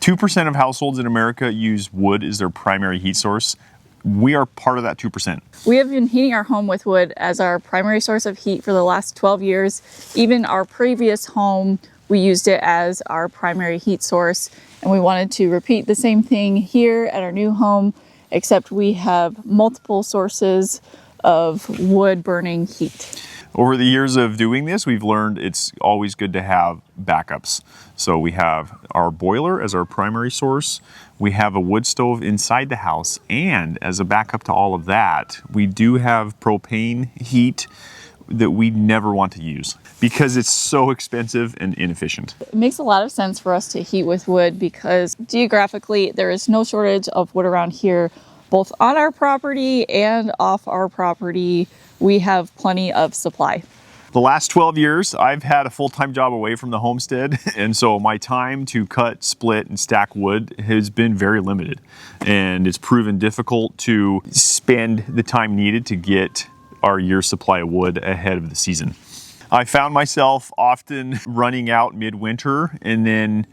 2% of households in America use wood as their primary heat source. We are part of that 2%. We have been heating our home with wood as our primary source of heat for the last 12 years. Even our previous home, we used it as our primary heat source, and we wanted to repeat the same thing here at our new home, except we have multiple sources of wood burning heat. Over the years of doing this, we've learned it's always good to have backups. So we have our boiler as our primary source. We have a wood stove inside the house, and as a backup to all of that, we do have propane heat that we never want to use because it's so expensive and inefficient. It makes a lot of sense for us to heat with wood because geographically there is no shortage of wood around here, both on our property and off our property. We have plenty of supply. The last 12 years, I've had a full-time job away from the homestead, and so my time to cut, split, and stack wood has been very limited. And it's proven difficult to spend the time needed to get our year's supply of wood ahead of the season. I found myself often running out midwinter and then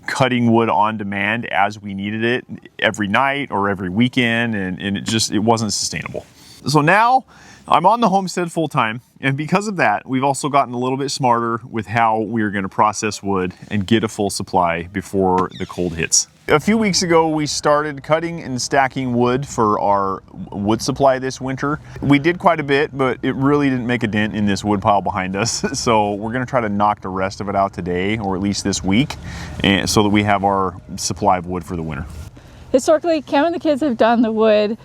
cutting wood on demand as we needed it every night or every weekend, and it wasn't sustainable. So now I'm on the homestead full time, and because of that, we've also gotten a little bit smarter with how we're going to process wood and get a full supply before the cold hits. A few weeks ago, we started cutting and stacking wood for our wood supply this winter. We did quite a bit, but it really didn't make a dent in this wood pile behind us. So we're going to try to knock the rest of it out today, or at least this week, and so that we have our supply of wood for the winter. Historically, Cam and the kids have done the wood.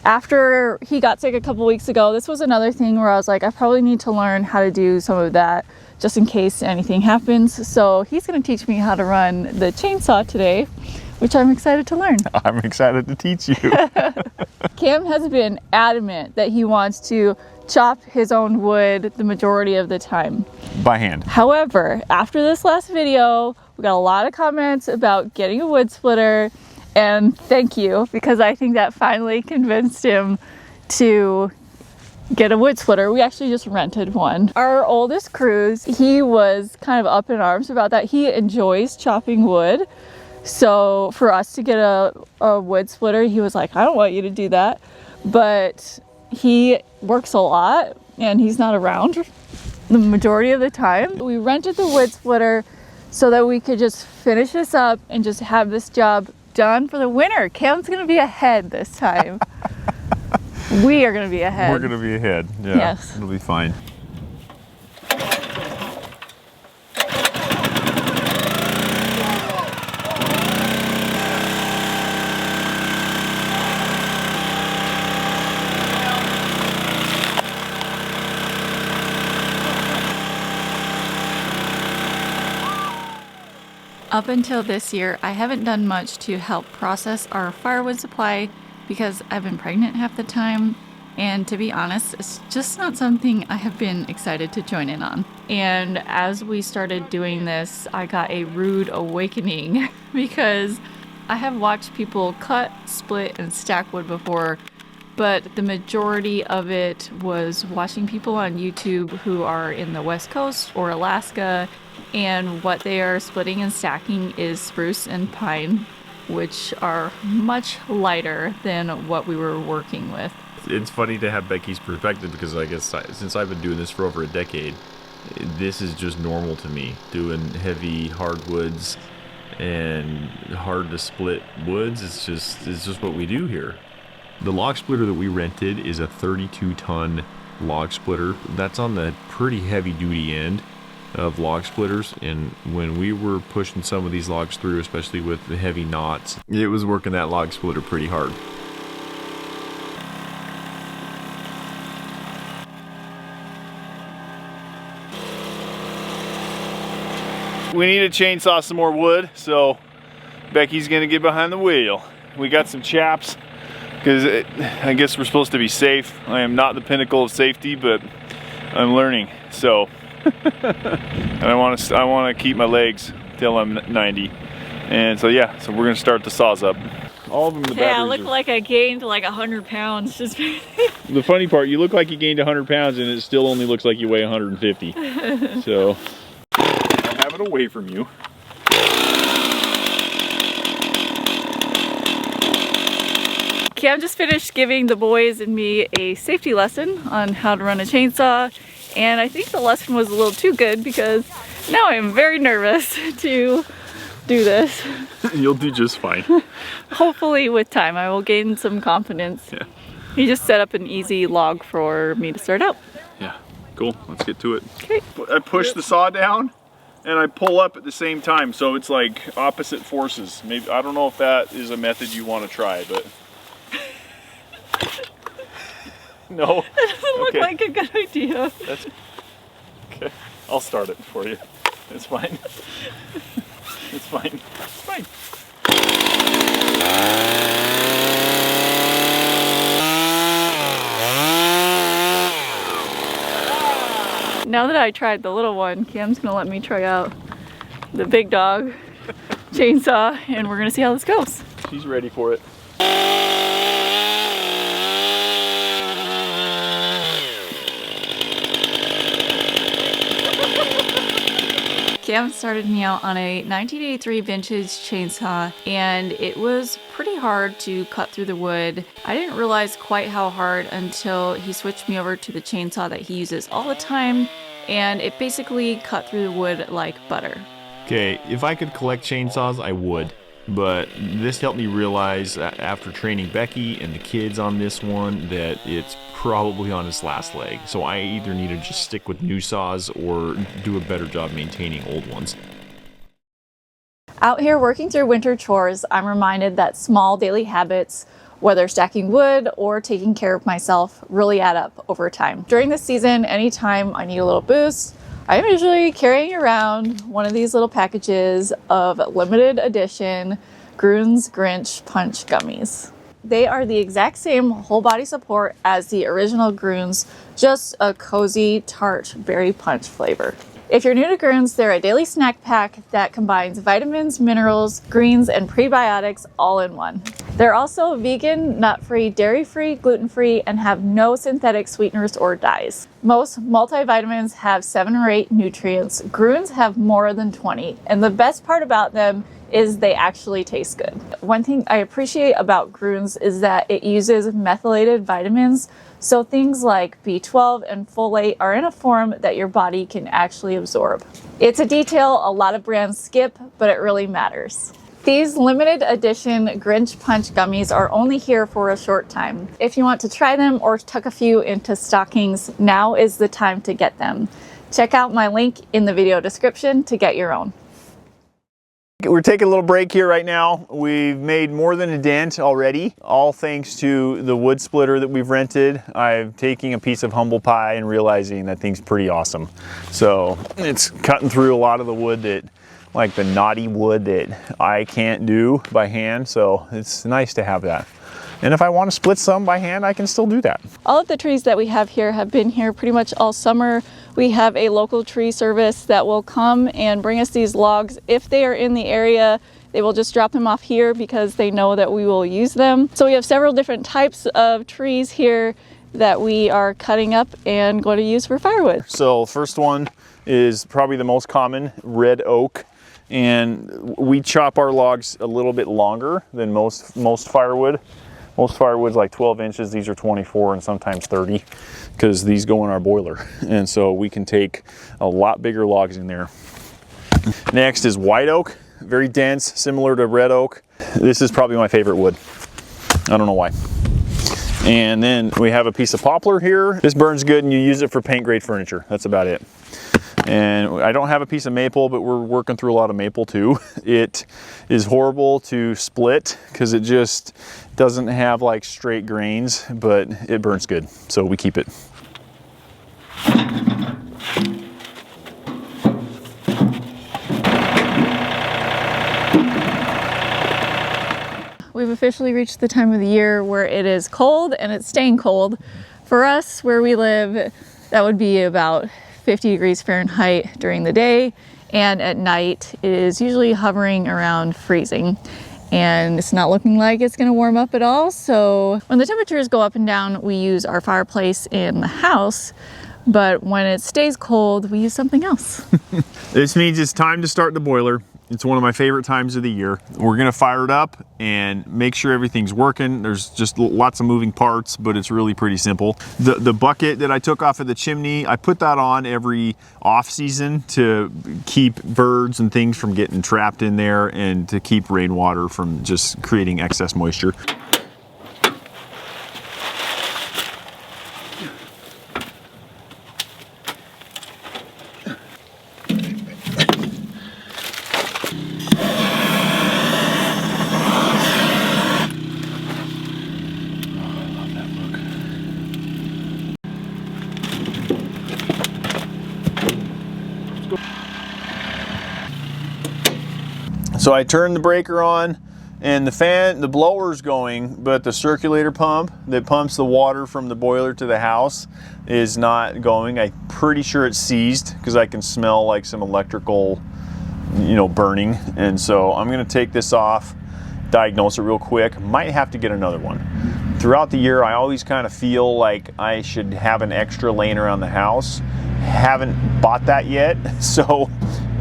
After he got sick a couple weeks ago, this was another thing where I was like, I probably need to learn how to do some of that just in case anything happens. So he's going to teach me how to run the chainsaw today, which I'm excited to learn. I'm excited to teach you. Cam has been adamant that he wants to chop his own wood the majority of the time. By hand. However, after this last video, we got a lot of comments about getting a wood splitter. And thank you, because I think that finally convinced him to get a wood splitter. We actually just rented one. Our oldest Grüns, he was kind of up in arms about that. He enjoys chopping wood. So for us to get a wood splitter, he was like, I don't want you to do that. But he works a lot and he's not around the majority of the time. We rented the wood splitter so that we could just finish this up and just have this job done for the winter. Cam's gonna be ahead this time. We are gonna be ahead. We're gonna be ahead. Yeah, yes. It'll be fine. Up until this year, I haven't done much to help process our firewood supply because I've been pregnant half the time, and to be honest, it's just not something I have been excited to join in on. And as we started doing this, I got a rude awakening because I have watched people cut, split, and stack wood before, but the majority of it was watching people on YouTube who are in the West Coast or Alaska, and what they are splitting and stacking is spruce and pine, which are much lighter than what we were working with. It's funny to have Becky's perspective because I guess since I've been doing this for over a decade, this is just normal to me. Doing heavy hardwoods and hard to split woods, it's just what we do here. The log splitter that we rented is a 32-ton log splitter. That's on the pretty heavy duty end of log splitters, and when we were pushing some of these logs through, especially with the heavy knots, it was working that log splitter pretty hard. We need to chainsaw some more wood, so Becky's gonna get behind the wheel. We got some chaps because I guess we're supposed to be safe. I am not the pinnacle of safety, but I'm learning. So and I want to keep my legs till I'm 90, and so yeah, so we're gonna start the saws up. All of them. Yeah, I look like I gained like 100 pounds. Just the funny part, you look like you gained 100 pounds, and it still only looks like you weigh 150. So I'll have it away from you. Cam just finished giving the boys and me a safety lesson on how to run a chainsaw, and I think the lesson was a little too good because now I am very nervous to do this. You'll do just fine. Hopefully with time I will gain some confidence. Yeah. He just set up an easy log for me to start out. Yeah, cool. Let's get to it. Okay. I push the saw down and I pull up at the same time, so it's like opposite forces. Maybe, I don't know if that is a method you want to try, but no. That doesn't look like a good idea. That's okay. I'll start it for you. It's fine. It's fine. It's fine. Now that I tried the little one, Cam's gonna let me try out the big dog chainsaw, and we're gonna see how this goes. She's ready for it. Cam started me out on a 1983 vintage chainsaw, and it was pretty hard to cut through the wood. I didn't realize quite how hard until he switched me over to the chainsaw that he uses all the time, and it basically cut through the wood like butter. Okay, if I could collect chainsaws, I would. But this helped me realize that after training Becky and the kids on this one that it's probably on its last leg. So I either need to just stick with new saws or do a better job maintaining old ones. Out here working through winter chores, I'm reminded that small daily habits, whether stacking wood or taking care of myself, really add up over time. During this season, anytime I need a little boost, I'm usually carrying around one of these little packages of limited edition Grüns Grinch Punch Gummies. They are the exact same whole body support as the original Grüns, just a cozy tart berry punch flavor. If you're new to Grüns, they're a daily snack pack that combines vitamins, minerals, greens, and prebiotics all in one. They're also vegan, nut-free, dairy-free, gluten-free, and have no synthetic sweeteners or dyes. Most multivitamins have 7 or 8 nutrients. Grüns have more than 20, and the best part about them is they actually taste good. One thing I appreciate about Grüns is that it uses methylated vitamins, so things like B12 and folate are in a form that your body can actually absorb. It's a detail a lot of brands skip, but it really matters. These limited edition Grinch Punch Gummies are only here for a short time. If you want to try them or tuck a few into stockings, now is the time to get them. Check out my link in the video description to get your own. We're taking a little break here right now. We've made more than a dent already, all thanks to the wood splitter that we've rented. I'm taking a piece of humble pie and realizing that thing's pretty awesome. So it's cutting through a lot of the wood that, like the knotty wood that I can't do by hand. So it's nice to have that. And if I want to split some by hand, I can still do that. All of the trees that we have here have been here pretty much all summer. We have a local tree service that will come and bring us these logs. If they are in the area, they will just drop them off here because they know that we will use them. So we have several different types of trees here that we are cutting up and going to use for firewood. So first one is probably the most common, red oak. And we chop our logs a little bit longer than most firewood. Most firewood's like 12 inches, these are 24 and sometimes 30 because these go in our boiler. And so we can take a lot bigger logs in there. Next is white oak, very dense, similar to red oak. This is probably my favorite wood. I don't know why. And then we have a piece of poplar here. This burns good and you use it for paint grade furniture. That's about it. And I don't have a piece of maple, but we're working through a lot of maple too. It is horrible to split because it just doesn't have like straight grains, but it burns good, so we keep it. We've officially reached the time of the year where it is cold and it's staying cold. For us, where we live, that would be about 50 degrees Fahrenheit during the day, and at night it is usually hovering around freezing. And it's not looking like it's gonna warm up at all. So when the temperatures go up and down, we use our fireplace in the house. but when it stays cold, we use something else. This means it's time to start the boiler. It's one of my favorite times of the year. We're gonna fire it up and make sure everything's working. There's just lots of moving parts, but it's really pretty simple. The bucket that I took off of the chimney, I put that on every off season to keep birds and things from getting trapped in there and to keep rainwater from just creating excess moisture. So I turned the breaker on and the blower's going, but the circulator pump that pumps the water from the boiler to the house is not going. I'm pretty sure it's seized because I can smell like some electrical, burning. And so I'm gonna take this off, diagnose it real quick. Might have to get another one. Throughout the year, I always kind of feel like I should have an extra laying around the house. Haven't bought that yet, so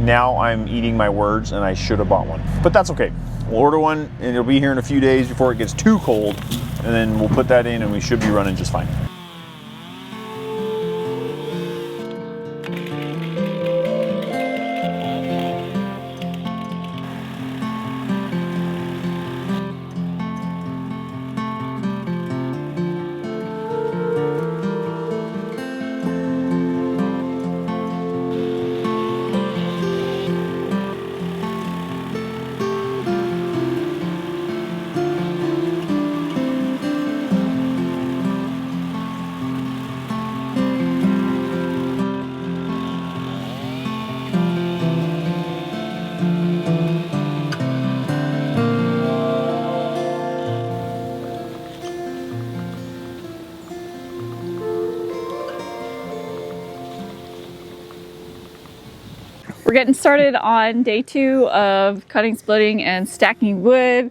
now I'm eating my words and I should have bought one. But that's okay. We'll order one and it'll be here in a few days before it gets too cold, and then we'll put that in and we should be running just fine. We're getting started on day 2 of cutting, splitting, and stacking wood.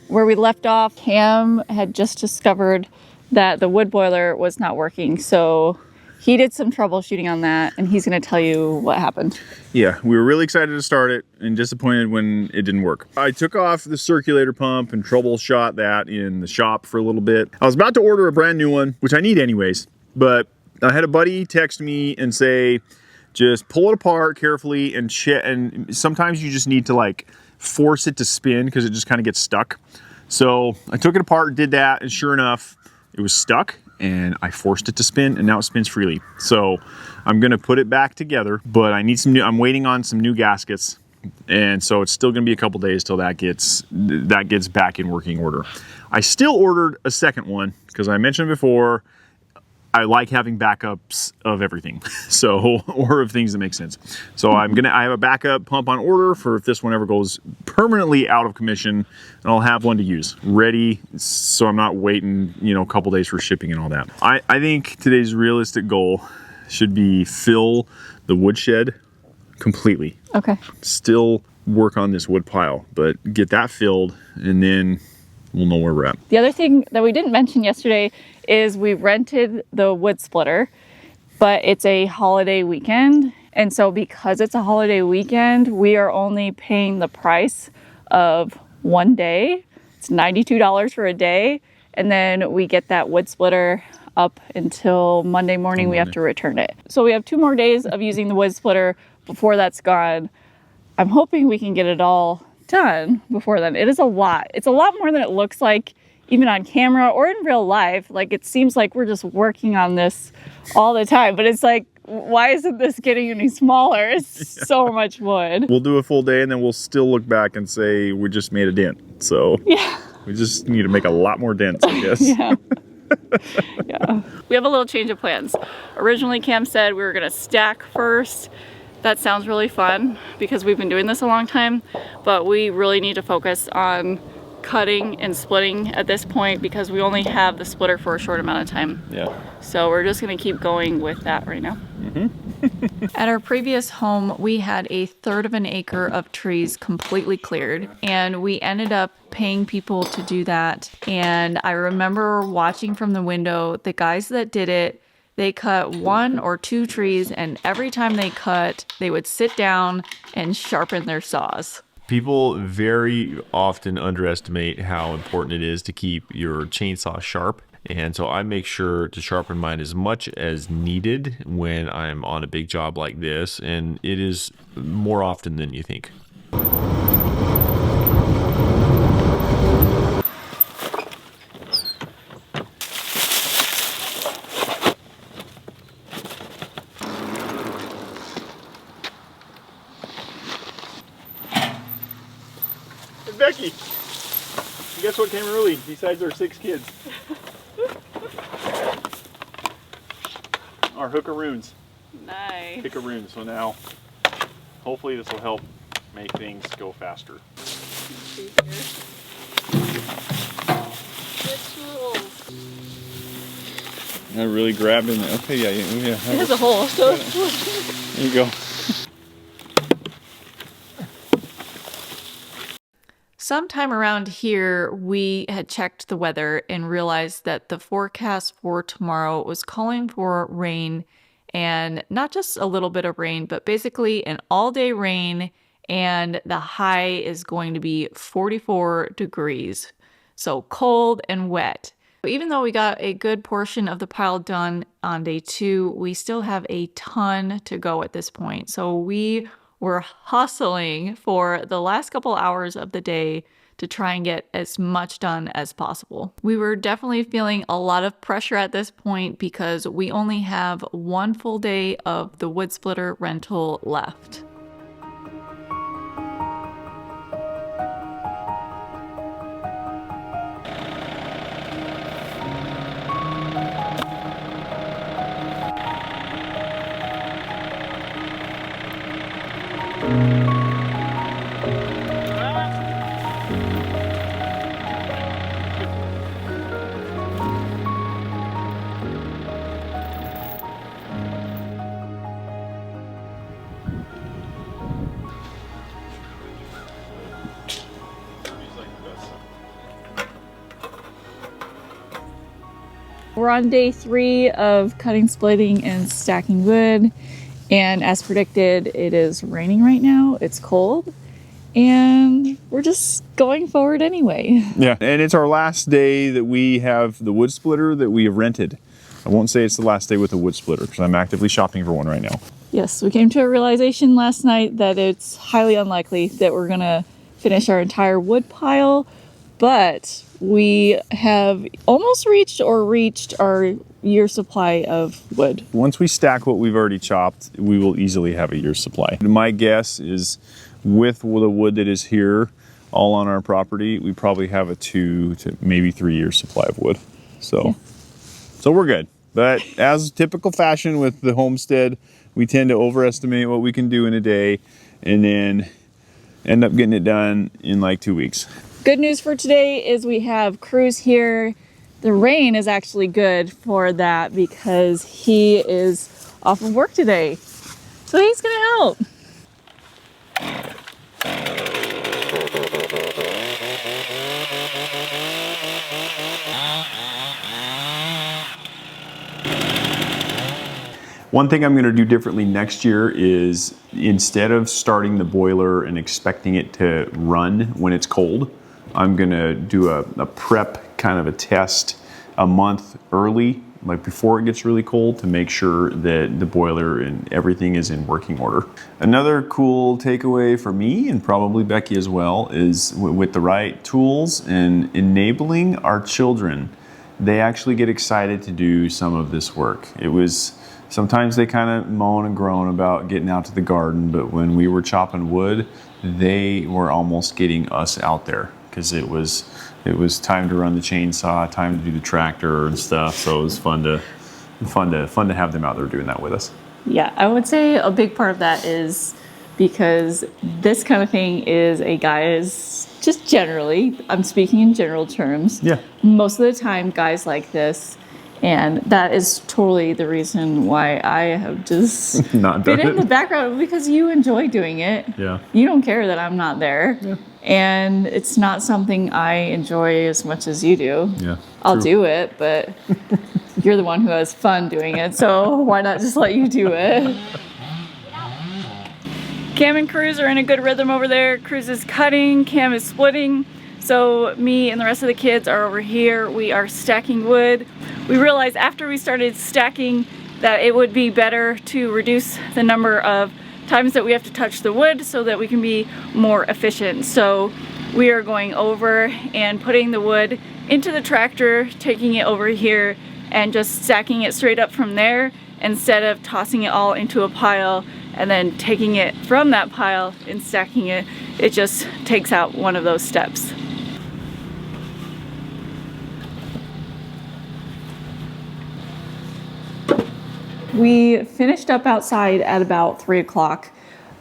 Where we left off, Cam had just discovered that the wood boiler was not working, so he did some troubleshooting on that, and he's going to tell you what happened. Yeah, we were really excited to start it and disappointed when it didn't work. I took off the circulator pump and troubleshot that in the shop for a little bit. I was about to order a brand new one, which I need anyways, but I had a buddy text me and say, just pull it apart carefully and check. And sometimes you just need to like force it to spin because it just kind of gets stuck. So I took it apart, did that, and sure enough, it was stuck. And I forced it to spin, and now it spins freely. So I'm gonna put it back together, but I need some new. I'm waiting on some new gaskets, and so it's still gonna be a couple days till that gets back in working order. I still ordered a second one because I mentioned before, I like having backups of everything, or of things that make sense. So I have a backup pump on order for if this one ever goes permanently out of commission, and I'll have one to use ready, so I'm not waiting, a couple days for shipping and all that. I think today's realistic goal should be fill the woodshed completely. Okay. Still work on this wood pile, but get that filled, and then we'll know where we're at. The other thing that we didn't mention yesterday is we rented the wood splitter, but it's a holiday weekend. And so because it's a holiday weekend, we are only paying the price of one day. It's $92 for a day. And then we get that wood splitter up until Monday morning. We have to return it. So we have 2 more days of using the wood splitter before that's gone. I'm hoping we can get it all done before then. It is a lot. It's a lot more than it looks like, even on camera or in real life. Like, it seems like we're just working on this all the time, but it's like, why isn't this getting any smaller? It's so much wood. We'll do a full day and then we'll still look back and say we just made a dent. So yeah, we just need to make a lot more dents, I guess. Yeah. Yeah. We have a little change of plans. Originally, Cam said we were gonna stack first. That sounds really fun because we've been doing this a long time, but we really need to focus on cutting and splitting at this point because we only have the splitter for a short amount of time. Yeah. So we're just gonna keep going with that right now. At our previous home, we had 1/3 of an acre of trees completely cleared, and we ended up paying people to do that. And I remember watching from the window, the guys that did it They cut 1 or 2 trees, and every time they cut, they would sit down and sharpen their saws. People very often underestimate how important it is to keep your chainsaw sharp. And so I make sure to sharpen mine as much as needed when I'm on a big job like this. And it is more often than you think. Hey, Becky, guess what came early besides our 6 kids? Our hookaroons. Nice. Hickaroons. So now, hopefully this will help make things go faster. I really grabbed in there. Okay, yeah. It has a hole, so there you go. Sometime around here, we had checked the weather and realized that the forecast for tomorrow was calling for rain, and not just a little bit of rain, but basically an all-day rain, and the high is going to be 44 degrees. So cold and wet. Even though we got a good portion of the pile done on day 2, we still have a ton to go at this point. So we were hustling for the last couple hours of the day to try and get as much done as possible. We were definitely feeling a lot of pressure at this point because we only have 1 full day of the wood splitter rental left. We're on day 3 of cutting, splitting, and stacking wood, and as predicted, it is raining right now. It's cold, and we're just going forward anyway. Yeah, and it's our last day that we have the wood splitter that we have rented. I won't say it's the last day with the wood splitter because I'm actively shopping for one right now. Yes, we came to a realization last night that it's highly unlikely that we're gonna finish our entire wood pile, but we have almost reached our year supply of wood. Once we stack what we've already chopped, we will easily have a year's supply. My guess is with the wood that is here, all on our property, we probably have a 2 to maybe 3 years supply of wood. So we're good. But as typical fashion with the homestead, we tend to overestimate what we can do in a day and then end up getting it done in like 2 weeks. Good news for today is we have Cruz here. The rain is actually good for that because he is off of work today. So he's gonna help. One thing I'm going to do differently next year is instead of starting the boiler and expecting it to run when it's cold, I'm going to do a prep kind of a test a month early, like before it gets really cold, to make sure that the boiler and everything is in working order. Another cool takeaway for me, and probably Becky as well, is with the right tools and enabling our children, they actually get excited to do some of this work. Sometimes they kind of moan and groan about getting out to the garden, but when we were chopping wood, they were almost getting us out there because it was time to run the chainsaw, time to do the tractor and stuff. So it was fun to have them out there doing that with us. Yeah, I would say a big part of that is because this kind of thing is a guy's, just generally, I'm speaking in general terms. Yeah. Most of the time, guys like this. And that is totally the reason why I have just not done been in the background, because you enjoy doing it. Yeah. You don't care that I'm not there. Yeah. And it's not something I enjoy as much as you do. Yeah. I'll do it, but you're the one who has fun doing it, so why not just let you do it? Cam and Cruz are in a good rhythm over there. Cruz is cutting, Cam is splitting. So me and the rest of the kids are over here. We are stacking wood. We realized after we started stacking that it would be better to reduce the number of times that we have to touch the wood so that we can be more efficient. So we are going over and putting the wood into the tractor, taking it over here and just stacking it straight up from there instead of tossing it all into a pile and then taking it from that pile and stacking it. It just takes out one of those steps. We finished up outside at about 3 o'clock.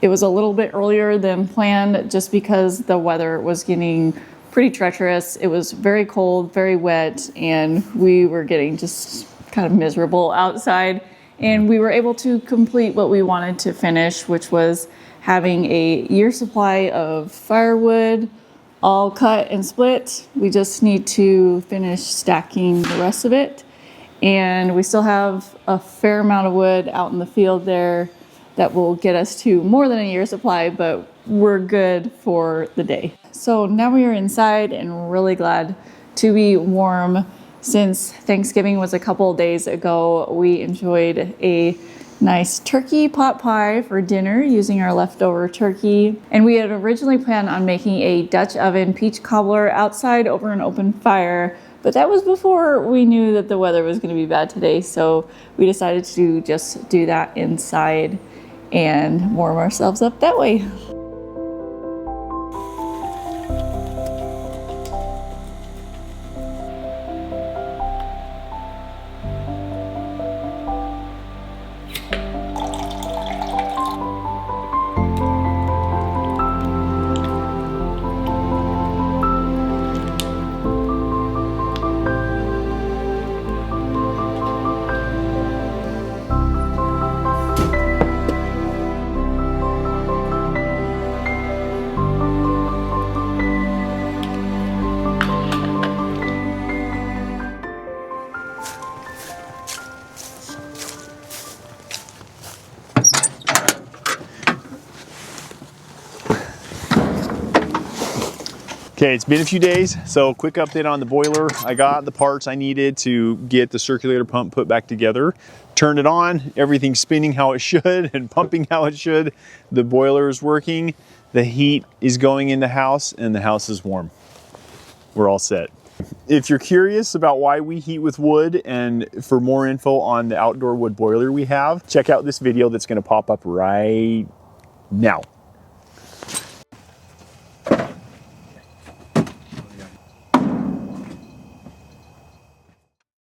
It was a little bit earlier than planned just because the weather was getting pretty treacherous. It was very cold, very wet, and we were getting just kind of miserable outside. And we were able to complete what we wanted to finish, which was having a year supply of firewood, all cut and split. We just need to finish stacking the rest of it. And we still have a fair amount of wood out in the field there that will get us to more than a year supply, but we're good for the day. So now we are inside and really glad to be warm. Since Thanksgiving was a couple of days ago, we enjoyed a nice turkey pot pie for dinner using our leftover turkey. And we had originally planned on making a Dutch oven peach cobbler outside over an open fire, but that was before we knew that the weather was going to be bad today. So we decided to just do that inside and warm ourselves up that way. Okay, it's been a few days, so quick update on the boiler. I got the parts I needed to get the circulator pump put back together. Turned it on, everything's spinning how it should and pumping how it should. The boiler is working, the heat is going in the house, and the house is warm. We're all set. If you're curious about why we heat with wood and for more info on the outdoor wood boiler we have, check out this video that's gonna pop up right now.